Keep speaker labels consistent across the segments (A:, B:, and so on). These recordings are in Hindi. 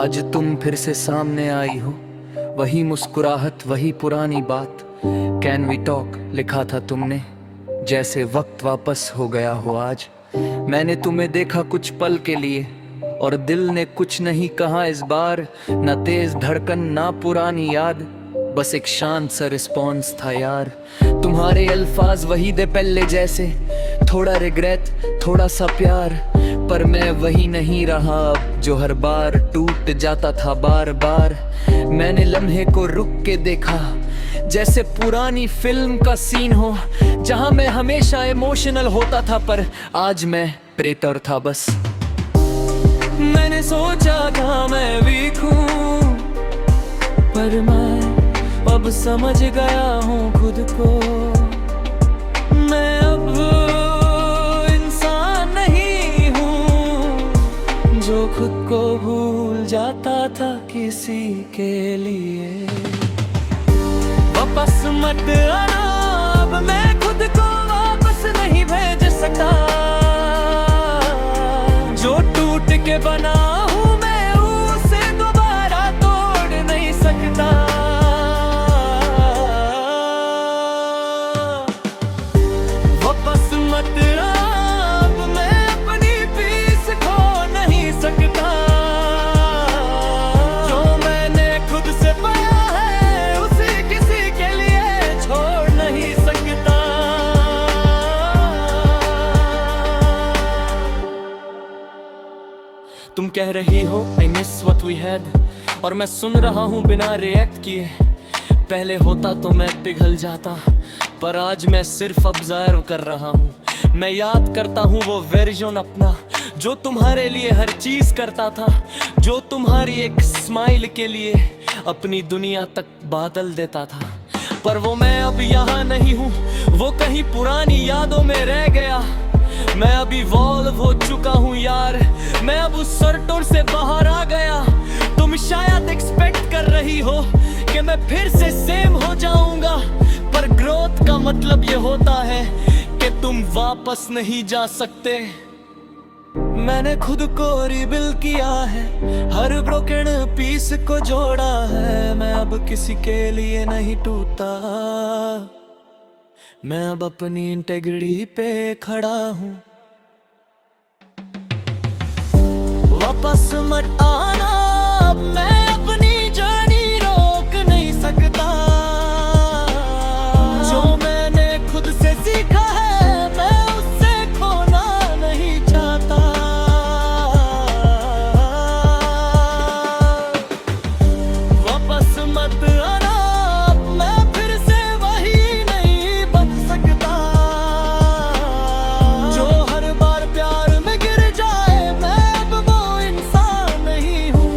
A: आज तुम फिर से सामने आई हो, वही मुस्कुराहट वही पुरानी बात। कैन वी टॉक लिखा था तुमने, जैसे वक्त वापस हो गया हो आज। मैंने तुम्हें देखा कुछ पल के लिए और दिल ने कुछ नहीं कहा इस बार। न तेज धड़कन ना पुरानी याद, बस एक शांत सा रिस्पॉन्स था यार। तुम्हारे अल्फाज वही दे पहले जैसे, थोड़ा रिग्रेट थोड़ा सा प्यार। पर मैं वही नहीं रहा अब जो हर बार टूट जाता था बार बार। मैंने लम्हे को रुक के देखा, जैसे पुरानी फिल्म का सीन हो, जहां मैं हमेशा इमोशनल होता था पर आज मैं प्रेटर था बस। मैंने सोचा था मैं वीक हूँ, पर मैं अब समझ गया हूँ खुद को। मैं अब इंसान नहीं हूँ जो खुद को भूल जाता था किसी के लिए। वापस मत आना, अब मैं खुद को वापस नहीं भेज सकता। जो टूट के बना हूँ मैं उसे दोबारा तोड़ नहीं सकता। वापस मत आ, अब मैं अपनी पीस खो नहीं सकता। जो मैंने खुद से पाया है उसे किसी के लिए छोड़ नहीं सकता। तुम कह रही हो I miss what we had, और मैं सुन रहा हूँ बिना रिएक्ट किए। पहले होता तो मैं पिघल जाता, पर आज मैं सिर्फ ऑब्जर्व कर रहा हूँ। मैं याद करता हूँ वो वर्जन अपना, जो तुम्हारे लिए हर चीज करता था, जो तुम्हारी एक स्माइल के लिए अपनी दुनिया तक बादल देता था। पर वो मैं अब यहाँ नहीं हूँ, वो कहीं पुरानी यादों में रह गया। मैं अभी इवॉल्व हो चुका हूँ यार, मैं अब उस सर्कल से बाहर आ गया। तुम शायद एक्सपेक्ट कर रही हो कि मैं फिर से सेम हो जाऊंगा, पर ग्रोथ का मतलब ये होता है कि तुम वापस नहीं जा सकते। मैंने खुद को रिबिल्ड किया है, हर ब्रोकन पीस को जोड़ा है। मैं अब किसी के लिए नहीं टूटा, मैं अब अपनी इंटेग्रिटी पे खड़ा हूँ। वापस मत आना, अब मैं अपनी जर्नी रोक नहीं सकता। जो मैंने खुद से सीखा है मैं उससे खोना नहीं चाहता। वापस मत आना, अब मैं फिर से वही नहीं बन सकता। जो हर बार प्यार में गिर जाए, मैं अब वो इंसान नहीं हूँ।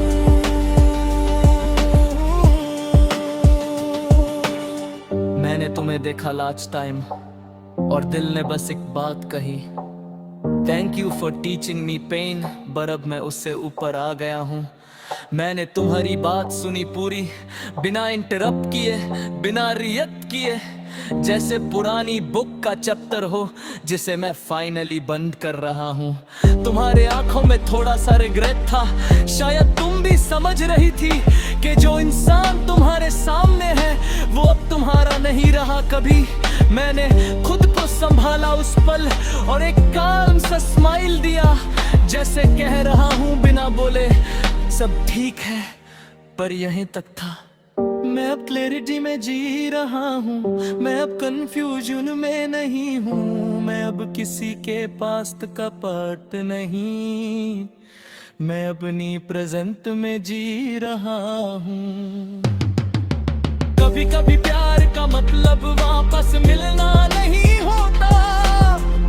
A: मैंने तुम्हें देखा लास्ट टाइम और दिल ने बस एक बात कही, thank you for teaching me pen, पर अब मैं उससे ऊपर आ गया हूँ। मैंने तुम्हारी बात सुनी पूरी, बिना इंटरप्ट किए, बिना रिएक्ट किए, जैसे पुरानी बुक का चैप्टर हो जिसे मैं फाइनली बंद कर रहा हूँ। तुम्हारे आंखों में थोड़ा सा रिग्रेट था, शायद तुम भी समझ रही थी कि जो इंसान तुम्हारे सामने है वो अब तुम्हारा नहीं रहा कभी। मैंने खुद को संभाला उस पल और एक काम सा स्माइल दिया, जैसे कह रहा हूँ बिना बोले सब ठीक है, पर यहीं तक था। मैं अब क्लैरिटी में जी रहा हूँ, मैं अब कंफ्यूजन में नहीं हूँ। मैं अब किसी के पास्ट का पार्ट नहीं, मैं अपनी प्रेजेंट में जी रहा हूँ। कभी कभी प्यार का मतलब वापस मिलना नहीं होता,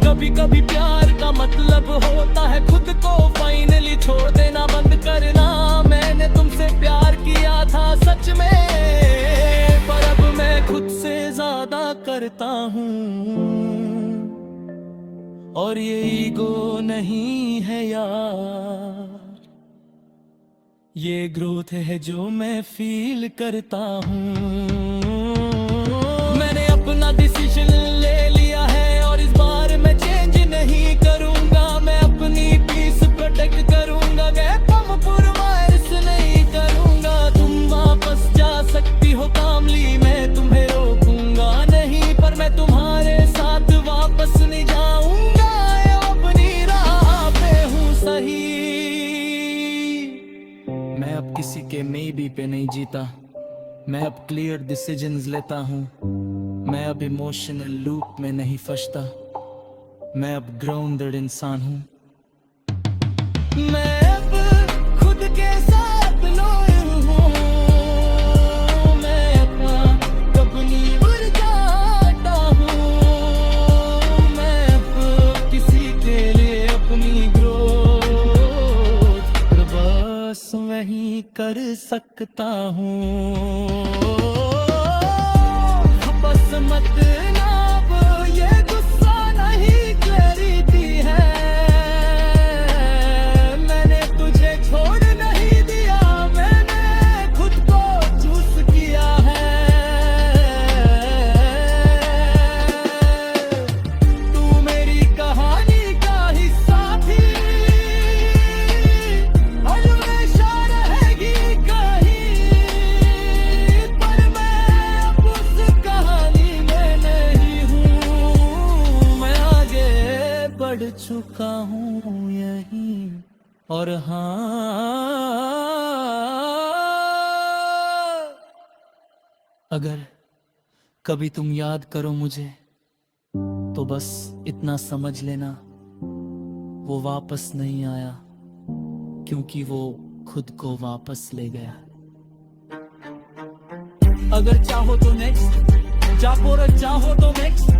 A: कभी कभी प्यार का मतलब होता है खुद को फाइनली छोड़ देना, बंद करना। मैंने तुमसे प्यार किया था सच में, पर अब मैं खुद से ज्यादा करता हूँ। और ये ईगो नहीं है यार, ये ग्रोथ है जो मैं फील करता हूँ। मैंने अपना डिसीजन ले लिया है और इस बार मैं चेंज नहीं करूँगा। मैं अपनी पीस प्रोटेक्ट करूँगा, गैप हम पुरवाइस नहीं मैं अब क्लियर डिसीजंस लेता हूँ, मैं अब इमोशनल लूप में नहीं फंसता, मैं अब ग्राउंडेड इंसान हूँ। मैं अब खुद के साथ लॉयल हूँ, मैं अपना अपनी जाता हूँ, मैं अब किसी के लिए अपनी ग्रोथ बस वही कर सकता हूँ। बस मत नाप, ये गुस्सा नहीं क्लैरिटी है, मैंने तुझे छोड़ नहीं दिया, मैंने खुद को चूज किया है। तू मेरी कहानी का हिस्सा थी, हमेशा रहेगी कहीं, पर मैं अब उस कहानी में नहीं हूँ, मैं आगे बढ़ चुका हूँ यहीं। और हाँ, अगर कभी तुम याद करो मुझे, तो बस इतना समझ लेना, वो वापस नहीं आया, क्योंकि वो खुद को वापस ले गया। अगर चाहो तो नेक्स्ट, चाहो तो नेक्स्ट,